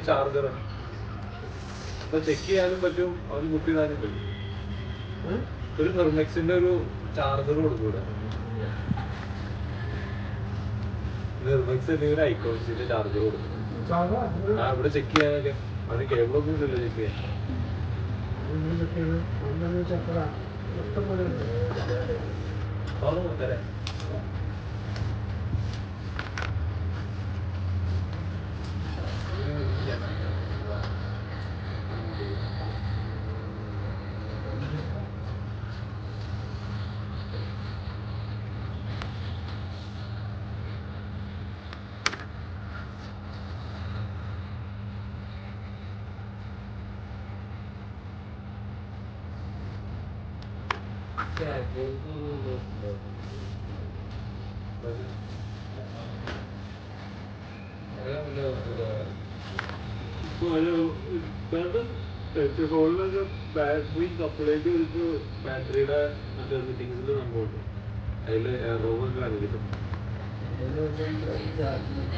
Charger അപ്പൊ check ചെയ്യാനും പറ്റും, അവന് കുത്തിയിടാനും പറ്റും. ഒരു ഫെർമെക്സിന്റെ ഒരു ചാർജർ കൊടുക്കൂടെ? ഫെർമെക്സ് അല്ലെങ്കിൽ ഐക്കോൺസിന്റെ ചാർജർ കൊടുക്കും. ഇവിടെ ചെക്ക് ചെയ്യാനൊക്കെ അത് കേബിളൊന്നും ഇല്ലല്ലോ ചെക്ക് ചെയ്യാൻ. കൊടുത്തരേ ഫോണിലൊക്കെ ബാറ്ററി കംപ്ലൈന്റ് വരുമ്പോ ബാറ്ററിയുടെ മറ്റേ സെറ്റിംഗ്സിൽ സംഭവമുണ്ട്. അതിൽ റോമൊക്കെ കാണിക്കും.